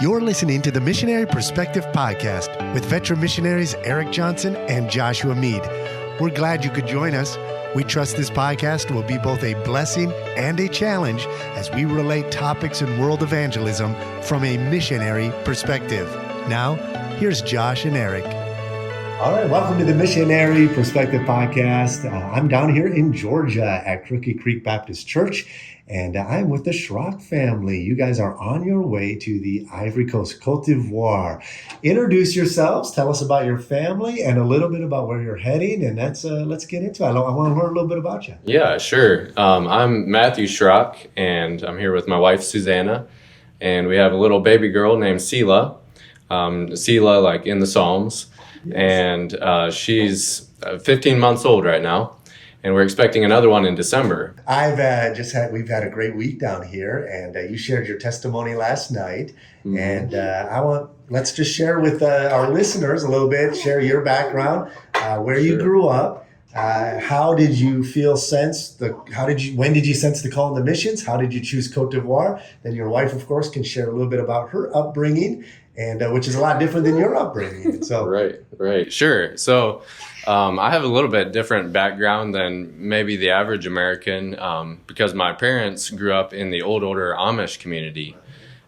You're listening to the Missionary Perspective Podcast with veteran missionaries Eric Johnson and Joshua Mead. We're glad you could join us. We trust this podcast will be both a blessing and a challenge as we relate topics in world evangelism from a missionary perspective. Now, here's Josh and Eric. All right, welcome to the Missionary Perspective Podcast. I'm down here in Georgia at Crooked Creek Baptist Church, and I'm with the Schrock family. You guys are on your way to the Ivory Coast, Côte d'Ivoire. Introduce yourselves, tell us about your family, and a little bit about where you're heading, and let's get into it. I want to learn a little bit about you. Yeah, sure. I'm Matthew Schrock, and I'm here with my wife, Susanna, and we have a little baby girl named Selah. Selah, like in the Psalms. Yes. And she's 15 months old right now, and we're expecting another one in December. We've had a great week down here, and you shared your testimony last night. Mm-hmm. And let's just share with our listeners a little bit, share your background, where you grew up. How did you when did you sense the call in the missions? How did you choose Côte d'Ivoire? Then your wife, of course, can share a little bit about her upbringing, and which is a lot different than your upbringing. So Right. Sure. So I have a little bit different background than maybe the average American because my parents grew up in the old order Amish community,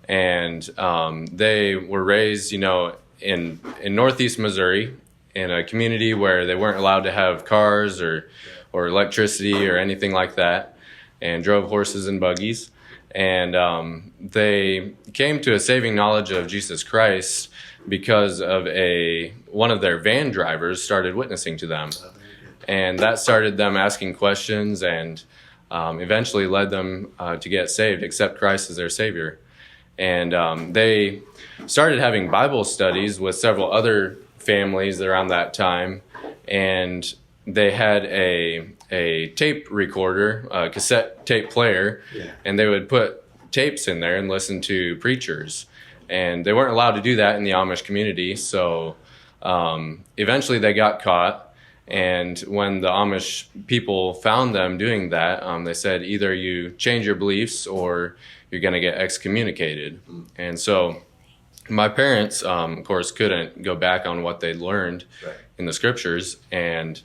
and they were raised, in Northeast Missouri, in a community where they weren't allowed to have cars or electricity or anything like that, and drove horses and buggies. And they came to a saving knowledge of Jesus Christ because of one of their van drivers started witnessing to them. And that started them asking questions and eventually led them to get saved, accept Christ as their Savior. And they started having Bible studies with several other families around that time, and they had a tape recorder, a cassette tape player, and they would put tapes in there and listen to preachers. And they weren't allowed to do that in the Amish community, so eventually they got caught. And when the Amish people found them doing that, they said either you change your beliefs or you're going to get excommunicated. And so my parents, of course, couldn't go back on what they'd learned in the scriptures, and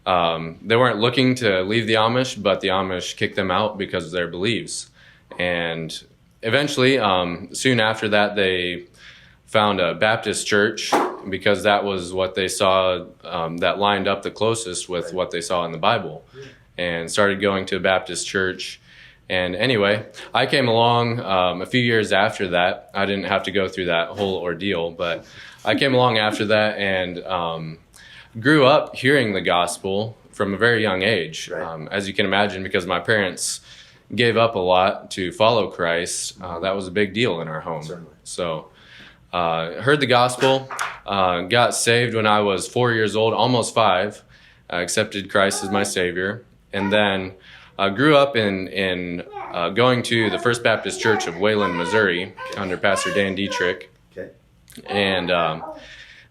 they weren't looking to leave the Amish, but the Amish kicked them out because of their beliefs. And eventually, soon after that, they found a Baptist church because that was what they saw that lined up the closest with what they saw in the Bible, and started going to a Baptist church. And anyway, I came along a few years after that. I didn't have to go through that whole ordeal, but I came along after that and grew up hearing the gospel from a very young age. As you can imagine, because my parents gave up a lot to follow Christ, that was a big deal in our home. Certainly. So heard the gospel, got saved when I was 4 years old, almost 5, accepted Christ as my Savior, and then grew up in going to the First Baptist Church of Wayland, Missouri, under Pastor Dan Dietrich. Okay. And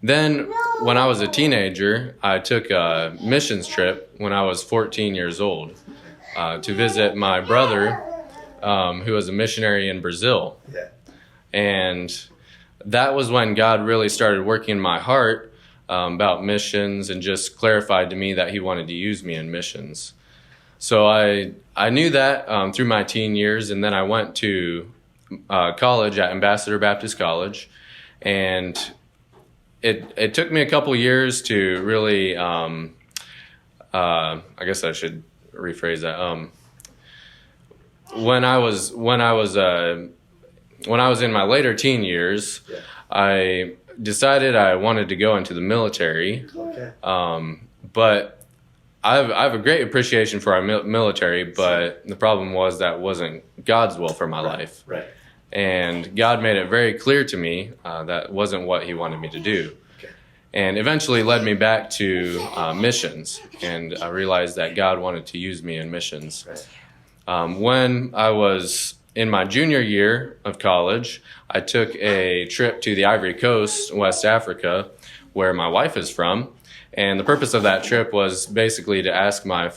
then when I was a teenager, I took a missions trip when I was 14 years old to visit my brother, who was a missionary in Brazil. Yeah. And that was when God really started working in my heart about missions and just clarified to me that he wanted to use me in missions. So I knew that through my teen years, and then I went to college at Ambassador Baptist College, and it took me a couple years to really, I guess I should rephrase that. When I was in my later teen years, I decided I wanted to go into the military, but I have a great appreciation for our military, but the problem was that wasn't God's will for my life. Right. And God made it very clear to me that wasn't what he wanted me to do. Okay. And eventually led me back to missions, and I realized that God wanted to use me in missions. Right. When I was in my junior year of college, I took a trip to the Ivory Coast, West Africa, where my wife is from. And the purpose of that trip was basically to ask my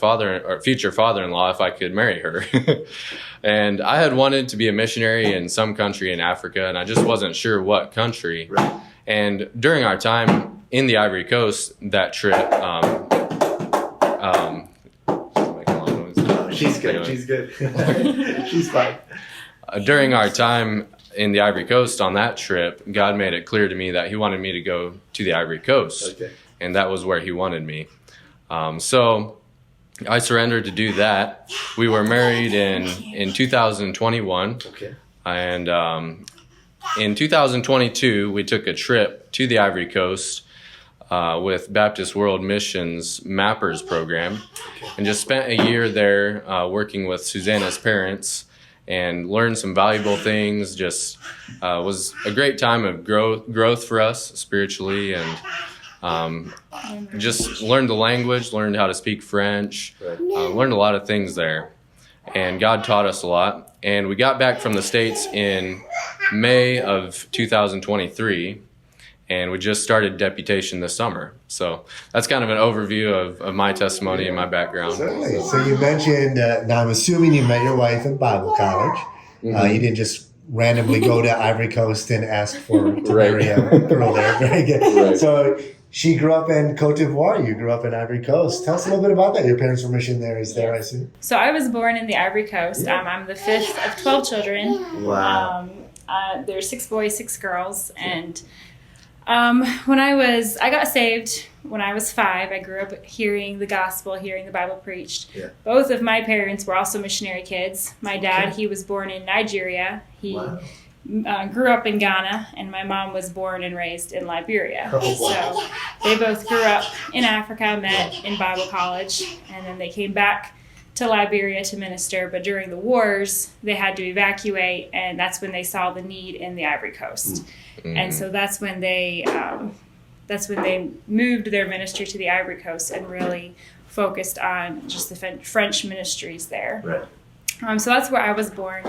future father-in-law if I could marry her. And I had wanted to be a missionary in some country in Africa, and I just wasn't sure what country. Right. And during our time in the Ivory Coast, that trip, she's good. She's good. She's fine. During our time in the Ivory Coast on that trip, God made it clear to me that he wanted me to go to the Ivory Coast. Okay. And that was where he wanted me. So I surrendered to do that. We were married in 2021. Okay. And in 2022, we took a trip to the Ivory Coast with Baptist World Missions Mappers Program, and just spent a year there working with Susanna's parents and learned some valuable things. Just was a great time of growth for us spiritually, and just learned the language, learned how to speak French, learned a lot of things there. And God taught us a lot. And we got back from the States in May of 2023, and we just started deputation this summer. So that's kind of an overview of my testimony and my background. Certainly. So you mentioned, now I'm assuming you met your wife in Bible college. Mm-hmm. You didn't just randomly go to Ivory Coast and ask to marry a girl there. Very good. Right. So she grew up in Côte d'Ivoire. You grew up in Ivory Coast. Tell us a little bit about that. Your parents were missionaries there, I assume. So I was born in the Ivory Coast. I'm the fifth of 12 children. Wow. There's 6 boys, 6 girls. And I got saved when I was 5. I grew up hearing the gospel, hearing the Bible preached. Yeah. Both of my parents were also missionary kids. My dad, he was born in Nigeria. He grew up in Ghana, and my mom was born and raised in Liberia. So they both grew up in Africa, met in Bible college, and then they came back to Liberia to minister. But during the wars, they had to evacuate, and that's when they saw the need in the Ivory Coast. Mm-hmm. And so that's when they moved their ministry to the Ivory Coast and really focused on just the French ministries there. Right. So that's where I was born.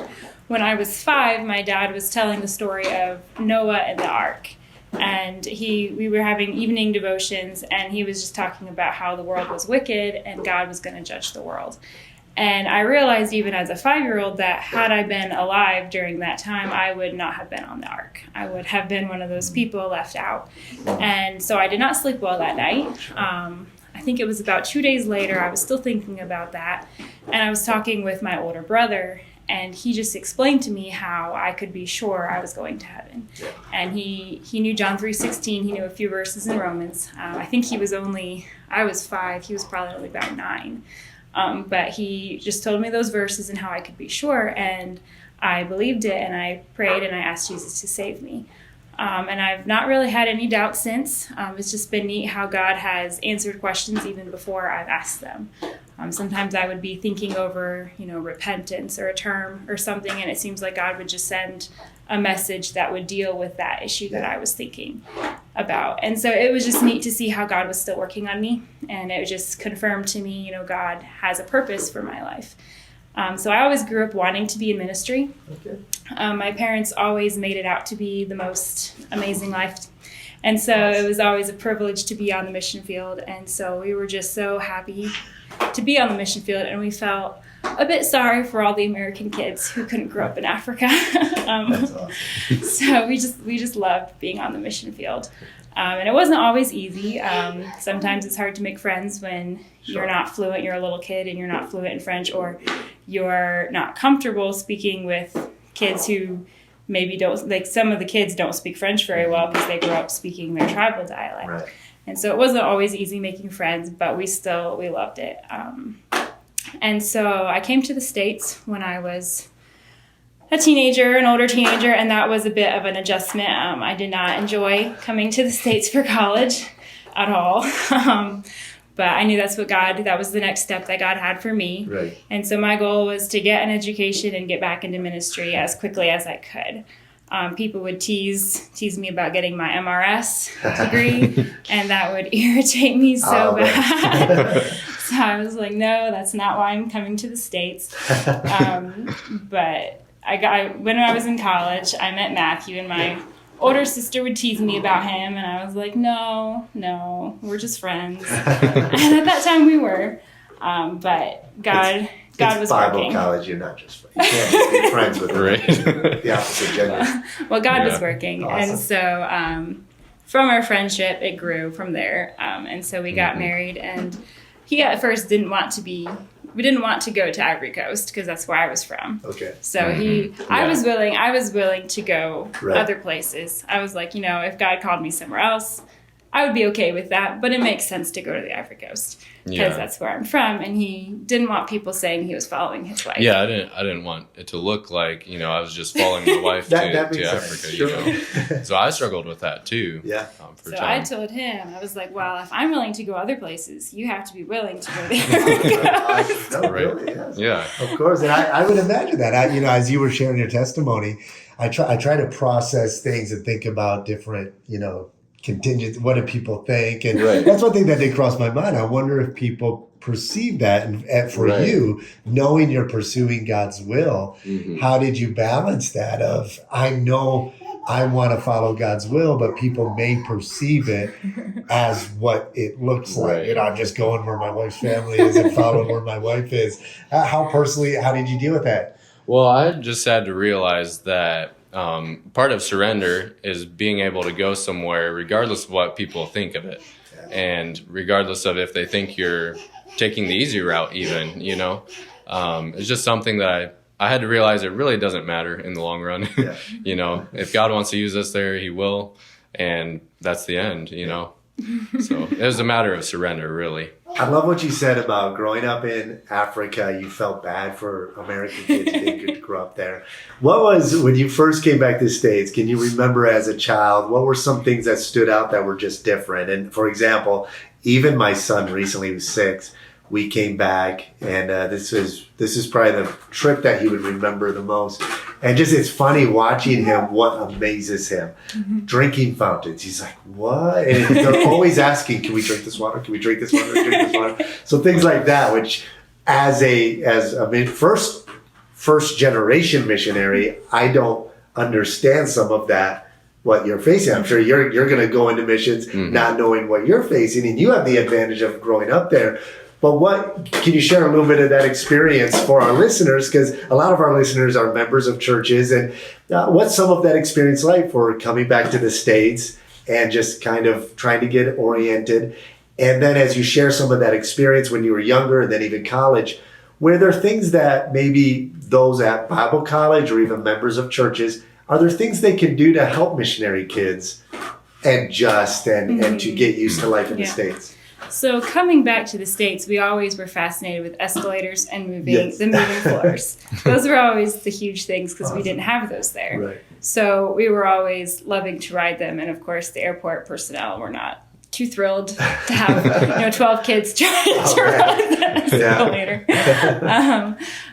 When I was 5, my dad was telling the story of Noah and the ark. And we were having evening devotions, and he was just talking about how the world was wicked and God was going to judge the world. And I realized even as a 5-year-old that had I been alive during that time, I would not have been on the ark. I would have been one of those people left out. And so I did not sleep well that night. I think it was about 2 days later, I was still thinking about that. And I was talking with my older brother, and he just explained to me how I could be sure I was going to heaven. Yeah. And he knew John 3:16. He knew a few verses in Romans. I think I was 5. He was probably only about 9. But he just told me those verses and how I could be sure. And I believed it, and I prayed, and I asked Jesus to save me. And I've not really had any doubt since. It's just been neat how God has answered questions even before I've asked them. Sometimes I would be thinking over, repentance or a term or something, and it seems like God would just send a message that would deal with that issue that I was thinking about. And so it was just neat to see how God was still working on me, and it just confirmed to me, God has a purpose for my life. So I always grew up wanting to be in ministry. Okay. My parents always made it out to be the most amazing life. And so it was always a privilege to be on the mission field. And so we were just so happy to be on the mission field. And we felt a bit sorry for all the American kids who couldn't grow up in Africa. That's awesome. So we just loved being on the mission field. And it wasn't always easy. Sometimes it's hard to make friends when you're not fluent, you're a little kid and you're not fluent in French, or you're not comfortable speaking with kids who maybe don't, like some of the kids don't speak French very well because they grew up speaking their tribal dialect. Right. And so it wasn't always easy making friends, but we loved it. And so I came to the States when I was an older teenager, and that was a bit of an adjustment. I did not enjoy coming to the States for college at all. But I knew that was the next step that God had for me. Right. And so my goal was to get an education and get back into ministry as quickly as I could. People would tease me about getting my MRS degree, and that would irritate me so bad. So I was like, no, that's not why I'm coming to the States. But when I was in college, I met Matthew, and my older sister would tease me about him, and I was like, no, we're just friends. And at that time we were. But God was Bible working. college, you're not just friends. You can't just be friends with Right. the opposite gender. Well, God was working. Awesome. And so from our friendship, it grew from there. And so we got married, and he at first didn't want to go to Ivory Coast because that's where I was from. Okay. So I was willing to go other places. I was like, if God called me somewhere else, I would be okay with that, but it makes sense to go to the Ivory Coast because that's where I'm from. And he didn't want people saying he was following his wife. Yeah, I didn't want it to look like, I was just following my wife to Africa, Sure. So I struggled with that too. Yeah. For so time. I told him, I was like, well, if I'm willing to go other places, you have to be willing to go there. No, really, yes. Yeah. Of course, and I would imagine that. As you were sharing your testimony, I try to process things and think about different, contingent. What do people think? And that's one thing that did cross my mind. I wonder if people perceive that, and for you, knowing you're pursuing God's will, how did you balance that? Of I know I want to follow God's will, but people may perceive it as what it looks like. I'm just going where my wife's family is and following where my wife is. How did you deal with that? Well, I just had to realize that part of surrender is being able to go somewhere regardless of what people think of it, and regardless of if they think you're taking the easy route even, it's just something that I had to realize it really doesn't matter in the long run. If God wants to use us there, he will, and that's the end, So it was a matter of surrender, really. I love what you said about growing up in Africa. You felt bad for American kids being good to grow up there. What was, when you first came back to the States, can you remember as a child, what were some things that stood out that were just different? And for example, even my son recently, who's 6, we came back, and this is probably the trip that he would remember the most. And just, it's funny watching him, what amazes him. Drinking fountains. He's like, what? And they're always asking, can we drink this water? Can we drink this water? Drink this water? So things like that, which as a first generation missionary, I don't understand some of that, what you're facing. I'm sure you're going to go into missions not knowing what you're facing, and you have the advantage of growing up there. But can you share a little bit of that experience for our listeners? Because a lot of our listeners are members of churches. And what's some of that experience like for coming back to the States and just kind of trying to get oriented? And then as you share some of that experience when you were younger and then even college, were there things that maybe those at Bible college or even members of churches, are there things they can do to help missionary kids adjust and to get used to life in the States? So coming back to the States, we always were fascinated with escalators and moving floors. Those were always the huge things because we didn't have those there. Right. So we were always loving to ride them. And of course, the airport personnel were not too thrilled to have 12 kids trying to ride that escalator.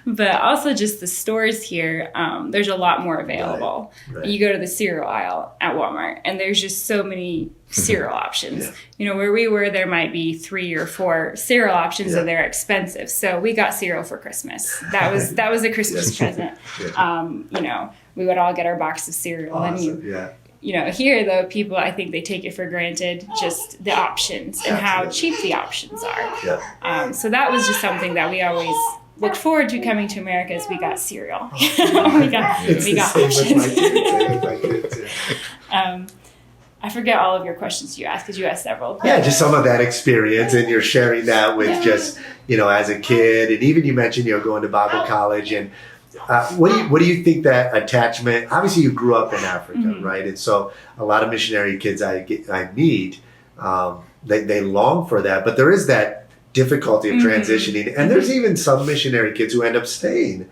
But also just the stores here, there's a lot more available. Right. You go to the cereal aisle at Walmart, and there's just so many cereal options. Where we were, there might be 3 or 4 cereal options, and they're expensive. So we got cereal for Christmas. That was a Christmas present. We would all get our box of cereal. Awesome. Here, though, people, I think they take it for granted, just the options and how cheap the options are. So that was just something that we always looked forward to coming to America as we got cereal. we got options. I forget all of your questions you asked because you asked several. Yeah, just some of that experience, and you're sharing that with just, as a kid. And even you mentioned, going to Bible college. And what do you think that attachment, obviously you grew up in Africa, right? And so a lot of missionary kids I meet, they long for that. But there is that difficulty of transitioning. And there's even some missionary kids who end up staying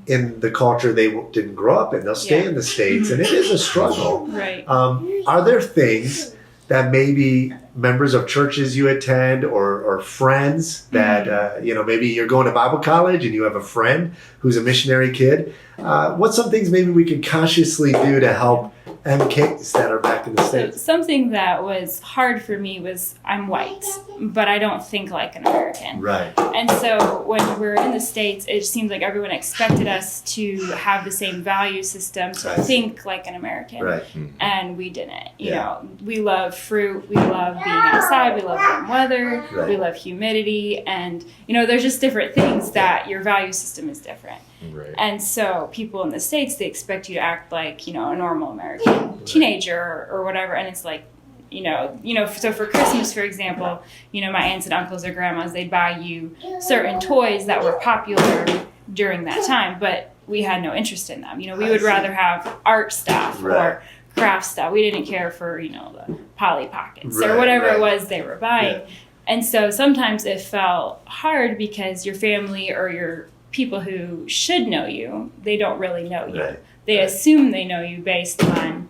in the culture they didn't grow up in. They'll stay in the States, and it is a struggle. Right. Are there things that maybe members of churches you attend or friends that, maybe you're going to Bible college and you have a friend who's a missionary kid? What's some things maybe we can consciously do to help MKs that are back in the So States? something that was hard for me was I'm white, but I don't think like an American. Right. And so when we were in the States, it seemed like everyone expected us to have the same value system, to think like an American. Right. And we didn't. You Yeah. know, we love fruit, we love being outside, we love warm weather, Right. we love humidity, and, you know, there's just different things that your value system is different. Right. And so people in the States, they expect you to act like, you know, a normal American teenager or whatever. And it's like, you know, so for Christmas, for example, you know, my aunts and uncles or grandmas, they'd buy you certain toys that were popular during that time, but we had no interest in them. You know, we would rather have art stuff or craft stuff. We didn't care for, you know, the Polly Pockets or whatever it was they were buying. Yeah. And so sometimes it felt hard because your family or your people who should know you, they don't really know you. Right. They assume they know you based on,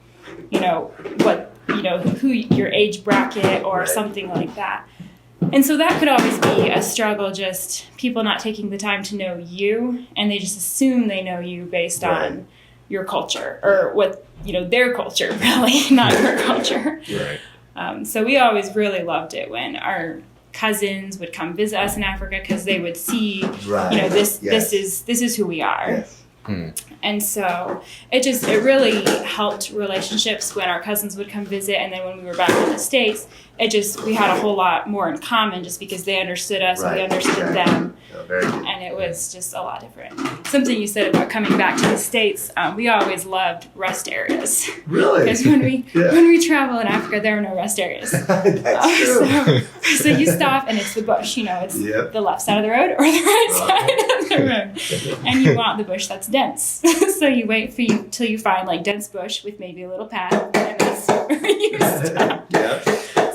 you know, what, you know, who your age bracket or something like that. And so that could always be a struggle, just people not taking the time to know you, and they just assume they know you based on your culture or what, you know, their culture, really, not your culture. Right. So we always really loved it when our cousins would come visit us in Africa, because they would see, you know, this is who we are. Yes. And so it really helped relationships when our cousins would come visit, and then when we were back in the States, we had a whole lot more in common, just because they understood us and we understood them. Oh, very good. And it was just a lot different. Something you said about coming back to the States, we always loved rest areas. Really? Because when we travel in Africa, there are no rest areas. That's true. So you stop and it's the bush. You know, it's the left side of the road or the right side of the road. And you want the bush that's dense. So you wait till you find like dense bush with maybe a little path, and that's where you stop. Yeah.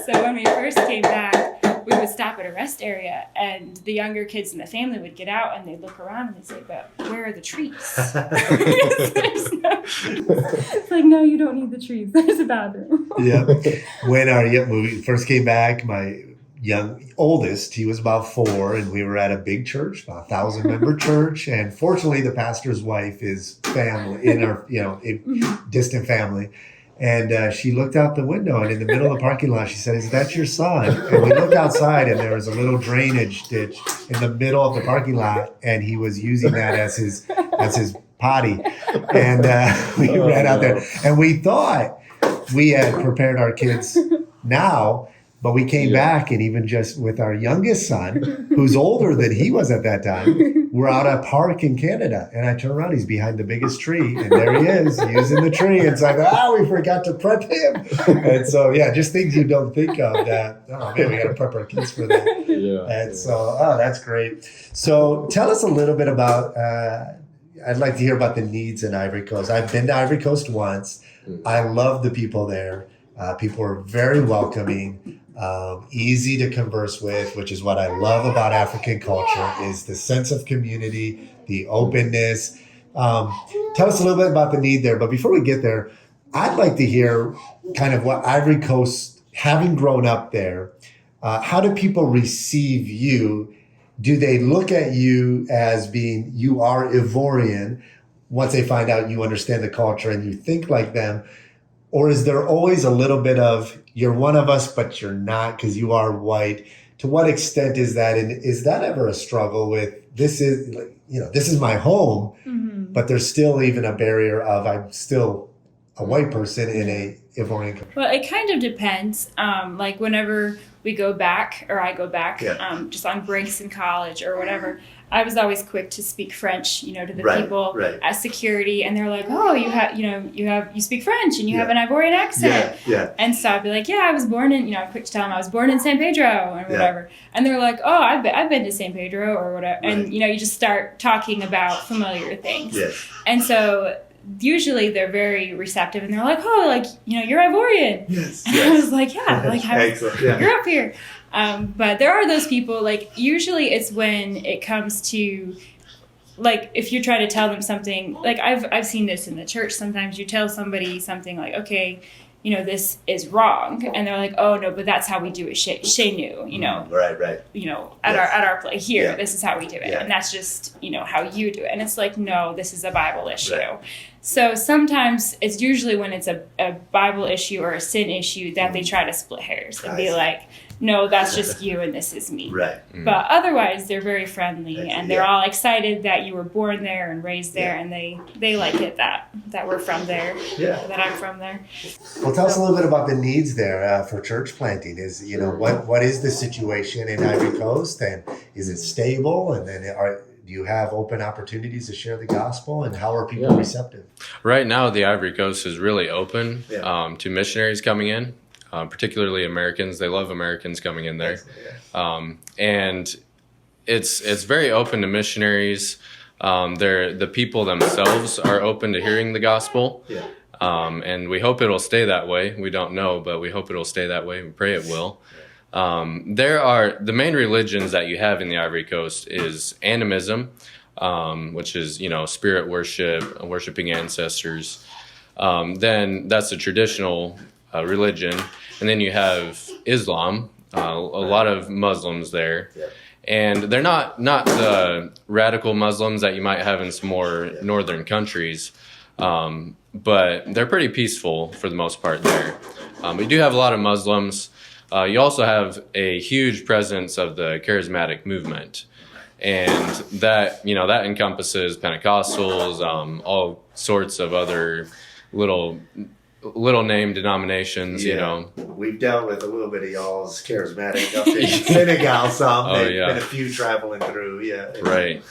So when we first came back, we would stop at a rest area, and the younger kids in the family would get out and they'd look around and they'd say, "But where are the trees?" There's no trees. It's like, no, you don't need the trees. There's a bathroom. Yeah. When we first came back, my oldest, he was about 4, and we were at a big church, about 1,000-member church, and fortunately the pastor's wife is family in our, you know, distant family. And she looked out the window, and in the middle of the parking lot, she said, "Is that your son?" And we looked outside, and there was a little drainage ditch in the middle of the parking lot, and he was using that as his potty. And we ran out there, and we thought we had prepared our kids now. But we came back, and even just with our youngest son, who's older than he was at that time, we're out at a park in Canada. And I turn around, he's behind the biggest tree, and there he is, using the tree. And so I go, we forgot to prep him. And so, just things you don't think of that, oh man, we got to prep our kids for that. Yeah. And so, that's great. So tell us a little bit about, I'd like to hear about the needs in Ivory Coast. I've been to Ivory Coast once. I love the people there. People are very welcoming. Easy to converse with, which is what I love about African culture, is the sense of community, the openness. Tell us a little bit about the need there. But before we get there, I'd like to hear kind of what Ivory Coast, having grown up there, how do people receive you? Do they look at you as being, you are Ivorian, once they find out you understand the culture and you think like them? Or is there always a little bit of, you're one of us, but you're not because you are white? To what extent is that? And is that ever a struggle with, this is my home, but there's still even a barrier of, I'm still a white person in a Ivorian country? Well, it kind of depends. Like whenever we go back, or I go back, just on breaks in college or whatever, I was always quick to speak French, to the people at security, and they're like, "Oh, you speak French and you have an Ivorian accent." And so I'd be like, "Yeah, I was born in," I'm quick to tell them I was born in San Pedro and whatever. And they're like, "Oh, I've been to San Pedro or whatever." And you just start talking about familiar things. And so usually they're very receptive, and they're like, "Oh, like you're Ivorian." And I was like, "Yeah, like I grew up here." But there are those people, like, usually it's when it comes to, like, if you're trying to tell them something, like, I've seen this in the church. Sometimes you tell somebody something like, okay, this is wrong. And they're like, oh, no, but that's how we do it chez nous, at our place here, this is how we do it. And that's just, how you do it. And it's like, no, this is a Bible issue. So sometimes it's usually when it's a Bible issue or a sin issue that they try to split hairs and be like, no, that's just you and this is me. Right. But otherwise, they're very friendly and they're all excited that you were born there and raised there, and they like it that we're from there, that I'm from there. Well, tell us a little bit about the needs there for church planting. Is what is the situation in Ivory Coast, and is it stable? And then do you have open opportunities to share the gospel, and how are people receptive? Right now, the Ivory Coast is really open to missionaries coming in, particularly Americans. They love Americans coming in there. And it's very open to missionaries. The people themselves are open to hearing the gospel. And we hope it'll stay that way. We don't know, but we hope it'll stay that way. We pray it will. There are the main religions that you have in the Ivory Coast is animism, which is, spirit worship, worshiping ancestors. Then that's a traditional religion. And then you have Islam, a lot of Muslims there. And they're not the radical Muslims that you might have in some more northern countries, but they're pretty peaceful for the most part there. We do have a lot of Muslims. You also have a huge presence of the charismatic movement, and that encompasses Pentecostals, all sorts of other little name denominations. We've dealt with a little bit of y'all's charismatic up in Senegal. Been a few traveling through. Right.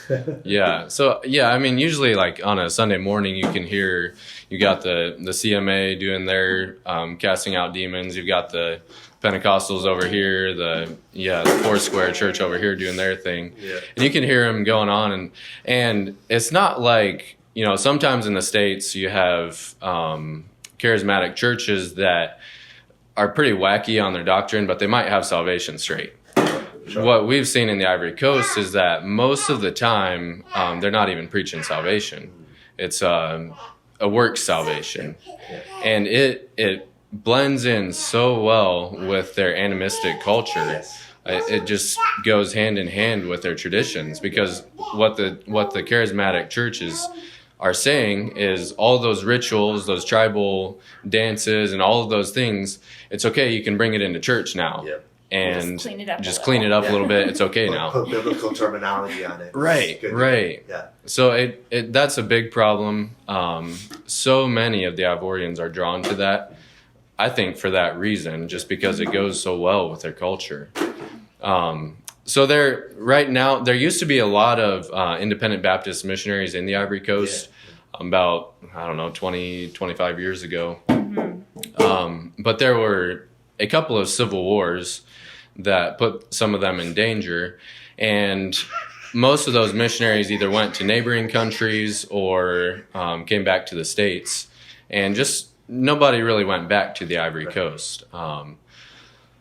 So usually like on a Sunday morning, you can hear you got the CMA doing their casting out demons. You've got the Pentecostals over here, the Foursquare Church over here doing their thing, and you can hear them going on, and it's not like sometimes in the States you have charismatic churches that are pretty wacky on their doctrine, but they might have salvation straight. Sure. What we've seen in the Ivory Coast is that most of the time they're not even preaching salvation. It's a work salvation, and it blends in so well with their animistic culture. It just goes hand in hand with their traditions, because what the charismatic churches are saying is all those rituals, those tribal dances, and all of those things, it's okay. You can bring it into church now. And just clean it up a little bit. It's okay now. Put biblical terminology on it. Right. So that's a big problem. So many of the Ivorians are drawn to that, I think, for that reason, just because it goes so well with their culture. So there used to be a lot of independent Baptist missionaries in the Ivory Coast about, 20, 25 years ago. But there were a couple of civil wars that put some of them in danger. And most of those missionaries either went to neighboring countries or came back to the States. And just nobody really went back to the Ivory Coast.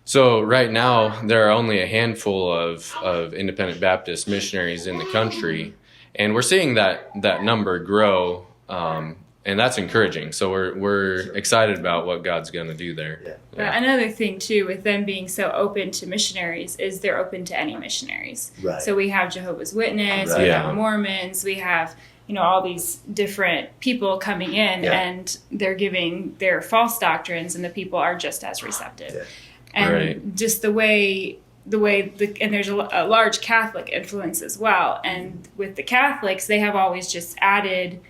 So right now, there are only a handful of independent Baptist missionaries in the country, and we're seeing that number grow, and that's encouraging. So we're excited about what God's going to do there. Another thing too, with them being so open to missionaries, is they're open to any missionaries. Right. So we have Jehovah's Witness, we have Mormons, we have all these different people coming in, and they're giving their false doctrines, and the people are just as receptive. And just the way and there's a large Catholic influence as well. And with the Catholics, they have always just added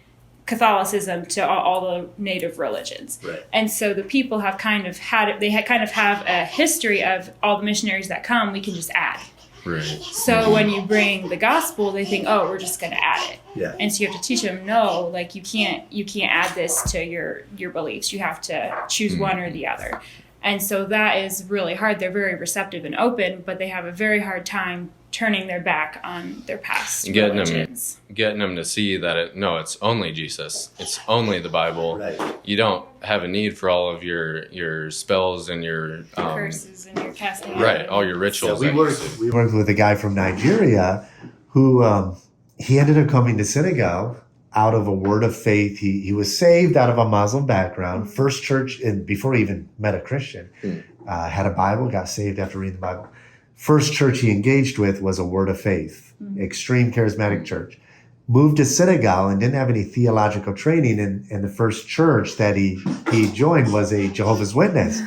Catholicism to all the native religions. And so the people have kind of had it. They kind of have a history of all the missionaries that come. We can just add. So when you bring the gospel, they think, oh, we're just going to add it. And so you have to teach them, no, like you can't add this to your beliefs. You have to choose one or the other. And so that is really hard. They're very receptive and open, but they have a very hard time turning their back on their past religions. Getting them to see that it's only Jesus. It's only the Bible. You don't have a need for all of your spells and your curses and your casting out. All your rituals. So we worked with a guy from Nigeria who he ended up coming to Senegal out of a word of faith. He was saved out of a Muslim background. First church, before he even met a Christian, had a Bible, got saved after reading the Bible. First church he engaged with was a word of faith, extreme charismatic church. moved to Senegal and didn't have any theological training. And the first church that he joined was a Jehovah's Witness.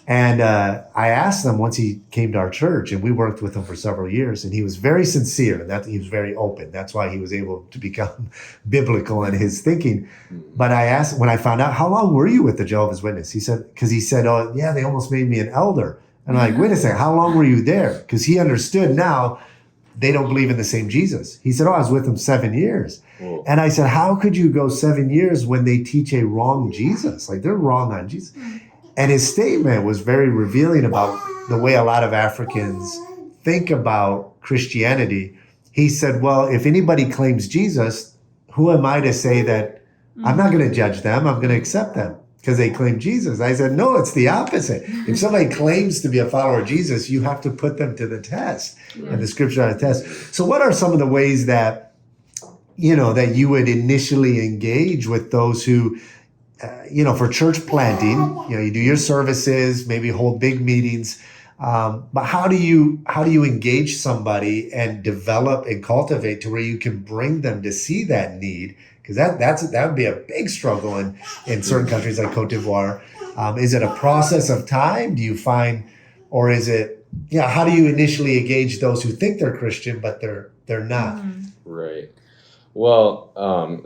And I asked him once he came to our church, and we worked with him for several years, and he was very sincere, and that he was very open. That's why he was able to become biblical in his thinking. But I asked, when I found out, how long were you with the Jehovah's Witness? He said, oh, yeah, they almost made me an elder. And I'm like, wait a second, how long were you there? Because he understood now they don't believe in the same Jesus. He said, I was with them 7 years. Whoa. And I said, how could you go 7 years when they teach a wrong Jesus? Like, they're wrong on Jesus. And his statement was very revealing about the way a lot of Africans think about Christianity. He said, well, if anybody claims Jesus, who am I to say that I'm not going to judge them, I'm going to accept them because they claim Jesus? I said, no, it's the opposite. If somebody claims to be a follower of Jesus, you have to put them to the test. And the scripture on a test. So what are some of the ways that, that you would initially engage with those who, for church planting, you do your services, maybe hold big meetings. But how do you engage somebody and develop and cultivate to where you can bring them to see that need? Because that would be a big struggle in certain countries like Côte d'Ivoire. Is it a process of time? Do you find, or is it, how do you initially engage those who think they're Christian, but they're not? Right. Well,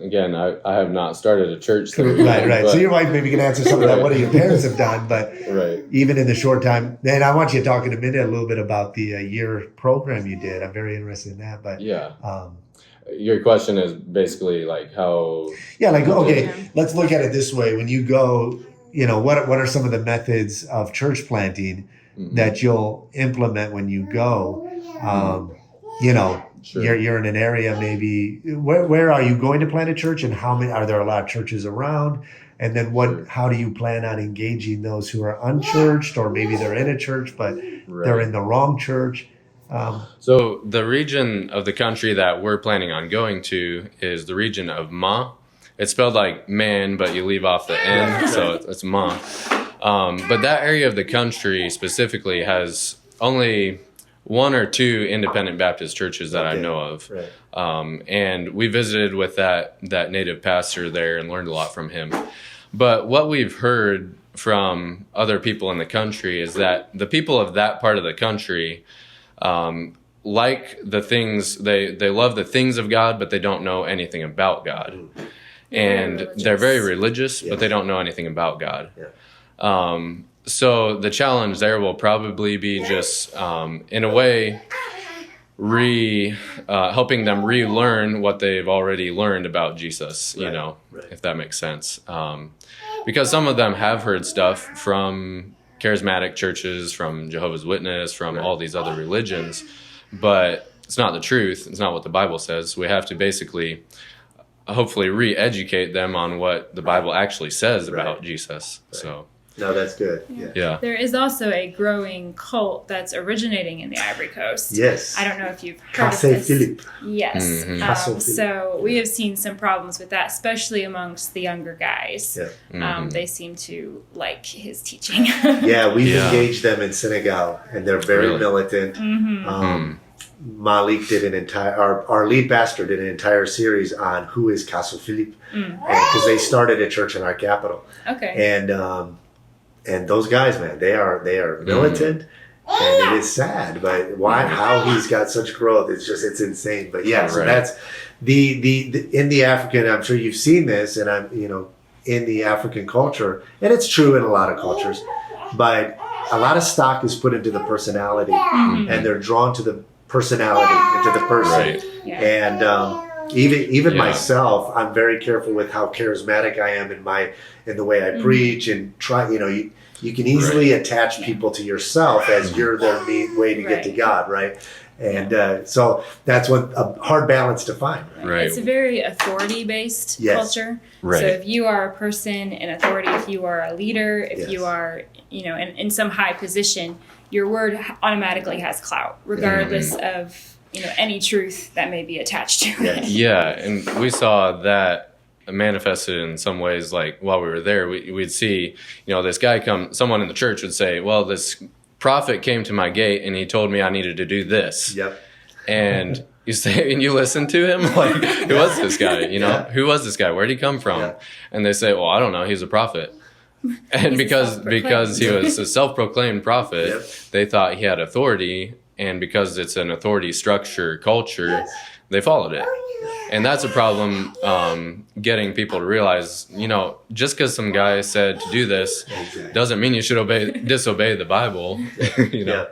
again, I have not started a church. Right. So your wife maybe can answer some of that. What your parents have done, but even in the short time. And I want you to talk in a minute a little bit about the year program you did. I'm very interested in that. But your question is basically like how. Yeah, like let's look at it this way. When you go, what are some of the methods of church planting that you'll implement when you go? Sure. You're in an area maybe where are you going to plant a church, and how many are there a lot of churches around? And then how do you plan on engaging those who are unchurched, or maybe they're in a church but they're in the wrong church? So the region of the country that we're planning on going to is the region of Ma. It's spelled like man, but you leave off the N, so it's Ma. But that area of the country specifically has only one or two independent Baptist churches that I know of. Right. And we visited with that native pastor there and learned a lot from him. But what we've heard from other people in the country is that the people of that part of the country like the things, they love the things of God, but they don't know anything about God. And they're very religious, but they don't know anything about God. Yeah. So the challenge there will probably be just, in a way, helping them relearn what they've already learned about Jesus, if that makes sense. Because some of them have heard stuff from charismatic churches, from Jehovah's Witness, from all these other religions, but it's not the truth. It's not what the Bible says. We have to basically, hopefully, re-educate them on what the Bible actually says about Jesus. Right. So. No, that's good. Yeah. There is also a growing cult that's originating in the Ivory Coast. Yes. I don't know if you've heard of this. Philippe. Yes. Mm-hmm. So we have seen some problems with that, especially amongst the younger guys. Yeah. Mm-hmm. They seem to like his teaching. Yeah, we've engaged them in Senegal, and they're very militant. Mm-hmm. Malik did our lead pastor did an entire series on who is Castle Philippe, because they started a church in our capital. Okay. And those guys, man, they are militant, and it is sad. But how he's got such growth, it's insane. But yeah, so that's the in the African. I'm sure you've seen this, and in the African culture, and it's true in a lot of cultures. But a lot of stock is put into the personality, and they're drawn to the personality, into the person, right. And even myself, I'm very careful with how charismatic I am in the way I preach, and try. You can easily attach people to yourself as you're their way to get to God, right? And so that's a hard balance to find. Right. It's a very authority-based culture. Right. So if you are a person in authority, if you are a leader, if you are, in some high position, your word automatically has clout, regardless of any truth that may be attached to it. Yeah, and we saw that manifested in some ways. Like while we were there, we'd see, this guy someone in the church would say, well, this prophet came to my gate and he told me I needed to do this. Yep. And you say, and you listen to him, like, who was this guy? You know, Yeah. who was this guy? Where'd he come from? Yeah. And they say, well, I don't know. He's a prophet. And because he was a self-proclaimed prophet, Yep. they thought he had authority. And because it's an authority structure culture, they followed it. And that's a problem, getting people to realize, you know, just because some guy said to do this doesn't mean you should disobey the Bible. You know? Yeah,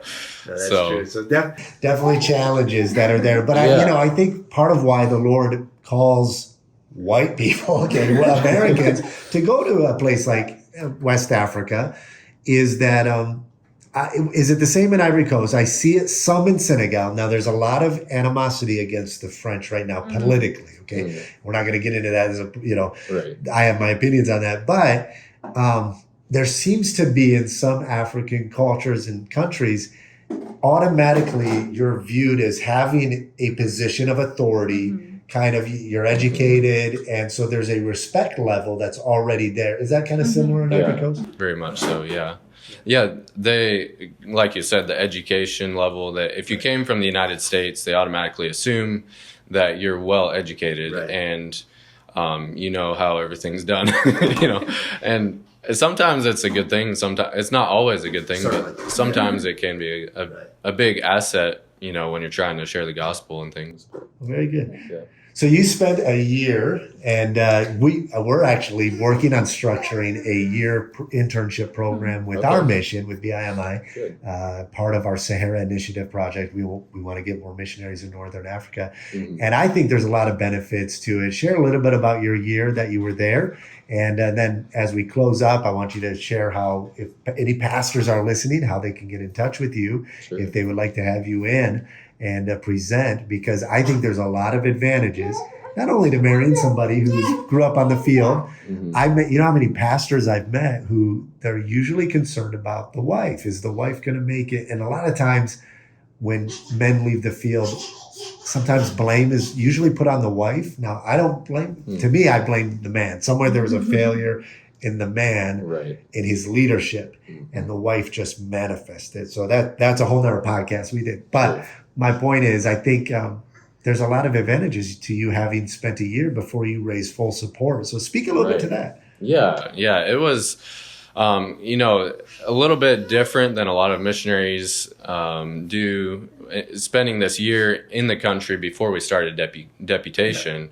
no, that's true. So definitely challenges that are there. But Yeah. I think part of why the Lord calls white people, Americans, to go to a place like West Africa is that, is it the same in Ivory Coast? I see it some in Senegal. Now, there's a lot of animosity against the French right now, politically. Okay, we're not going to get into that. Right. I have my opinions on that, but there seems to be in some African cultures and countries, automatically you're viewed as having a position of authority. Kind of, you're educated, and so there's a respect level that's already there. Is that kind of similar in Ivory Coast? Very much so, yeah. Yeah, they, like you said, the education level, that if you came from the United States, they automatically assume that you're well educated and you know how everything's done, you know. And sometimes it's a good thing. Sometimes it's not always a good thing, but sometimes it can be a big asset, you know, when you're trying to share the gospel and things. Very good. Yeah. So you spent a year, and we're actually working on structuring a year internship program with our mission, with BIMI, part of our Sahara Initiative project. We want to get more missionaries in Northern Africa. And I think there's a lot of benefits to it. Share a little bit about your year that you were there. And then as we close up, I want you to share how, if any pastors are listening, how they can get in touch with you if they would like to have you in and present, because I think there's a lot of advantages, not only to marrying somebody who grew up on the field. I met, you know how many pastors I've met who they're usually concerned about the wife. Is the wife going to make it? And a lot of times when men leave the field, sometimes blame is usually put on the wife. Now, I don't blame, to me, I blame the man. Somewhere there was a failure in the man, in his leadership, and the wife just manifested. So that's a whole nother podcast we did. But my point is, I think there's a lot of advantages to you having spent a year before you raise full support. So speak a little bit to that. Yeah, it was, you know, a little bit different than a lot of missionaries do, spending this year in the country before we started deputation.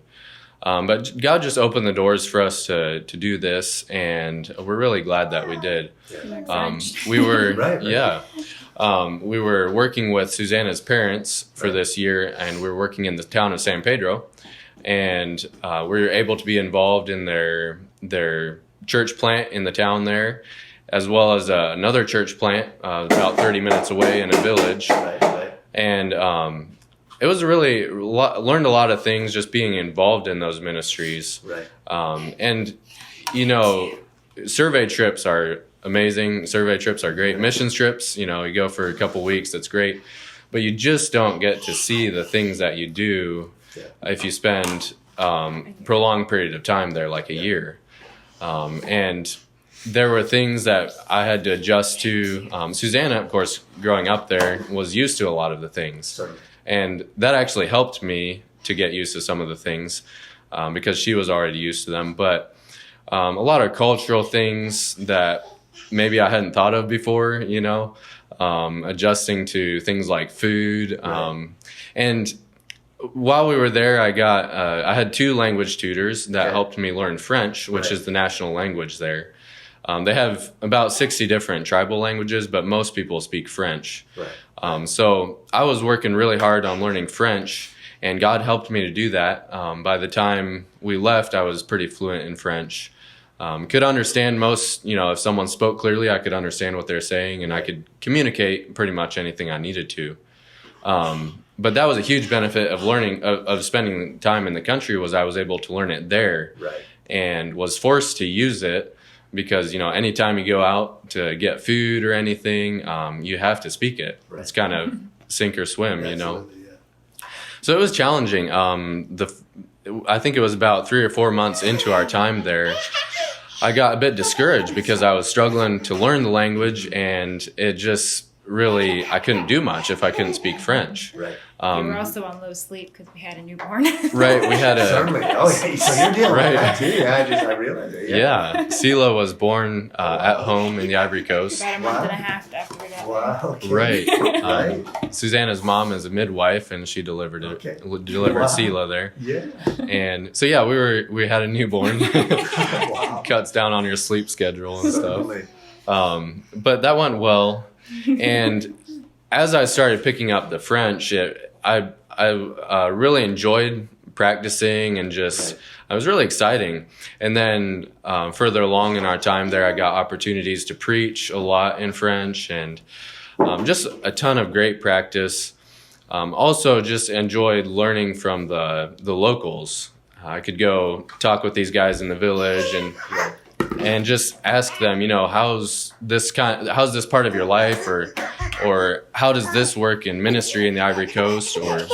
But God just opened the doors for us to do this, and we're really glad that we did. We were, we were working with Susanna's parents for this year, and we were working in the town of San Pedro, and we were able to be involved in their church plant in the town there, as well as another church plant about 30 minutes away in a village. And it was really learned a lot of things just being involved in those ministries. And, you know, survey trips are amazing. Survey trips are great. Missions trips, you know, you go for a couple weeks, that's great. But you just don't get to see the things that you do if you spend prolonged period of time there, like a year. And there were things that I had to adjust to. Susanna, of course, growing up there, was used to a lot of the things. And that actually helped me to get used to some of the things because she was already used to them. But a lot of cultural things that maybe I hadn't thought of before, you know, adjusting to things like food. And while we were there, I had 2 language tutors that helped me learn French, which is the national language there. They have about 60 different tribal languages, but most people speak French. So I was working really hard on learning French, and God helped me to do that. By the time we left, I was pretty fluent in French. Could understand most, you know, if someone spoke clearly, I could understand what they're saying, and I could communicate pretty much anything I needed to. But that was a huge benefit of learning, of spending time in the country, was I was able to learn it there and was forced to use it. Because, you know, anytime you go out to get food or anything, you have to speak it. It's kind of sink or swim, you know. So it was challenging. I think it was about 3 or 4 months into our time there, I got a bit discouraged because I was struggling to learn the language, and it just really, I couldn't do much if I couldn't speak French. Right. We were also on low sleep because we had a newborn. Right, we had a... Certainly. Oh, yeah, so you're dealing Right. with that too. Yeah, I realized it. Yeah, Sela was born at home in the Ivory Coast. About a month and a half after we got there. Wow. Okay. Right. Right. Susanna's mom is a midwife, and she delivered Wow. Sela there. Yeah. And so yeah, we had a newborn. Wow. Cuts down on your sleep schedule and stuff. Certainly. But that went well. And as I started picking up the French, I really enjoyed practicing and just it was really exciting. And then further along in our time there, I got opportunities to preach a lot in French and just a ton of great practice. Also, just enjoyed learning from the locals. I could go talk with these guys in the village and just ask them, how's this part of your life, or how does this work in ministry in the Ivory Coast, or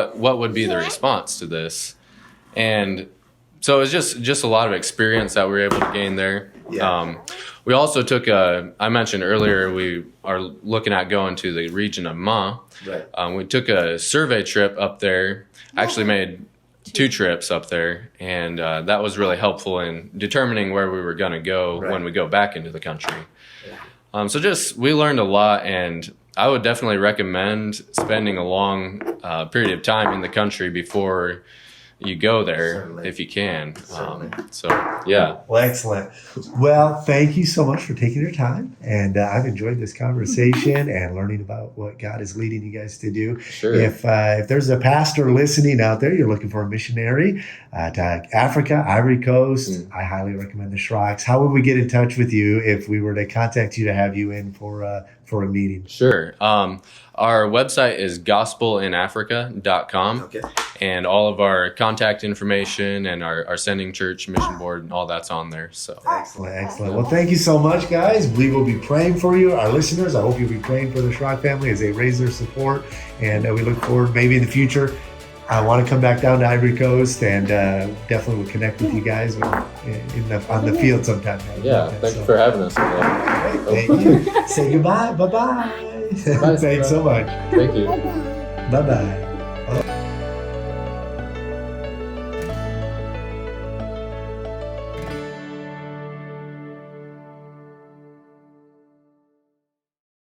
what would be the response to this? And so it was just a lot of experience that we were able to gain there. Yeah. We also took I mentioned earlier, we are looking at going to the region of Ma. Right. We took a survey trip up there, actually made 2 trips up there, and that was really helpful in determining where we were going to go when we go back into the country. We learned a lot, and I would definitely recommend spending a long period of time in the country before you go there. Certainly. If you can. Certainly. Yeah. Well, excellent. Well, thank you so much for taking your time. And I've enjoyed this conversation and learning about what God is leading you guys to do. Sure. If there's a pastor listening out there, you're looking for a missionary to Africa, Ivory Coast, I highly recommend the Schrocks. How would we get in touch with you if we were to contact you to have you in for a meeting? Sure. Our website is gospelinafrica.com. Okay. And all of our contact information and our sending church mission board and all that's on there. So Excellent. Well, thank you so much, guys. We will be praying for you, our listeners. I hope you'll be praying for the Schrock family as they raise their support. And we look forward, maybe in the future, I want to come back down to Ivory Coast and definitely will connect with you guys on the field sometime. yeah, thank you for having us. Thank you. Say goodbye. Bye-bye. Thanks so much. Thank you. Bye-bye.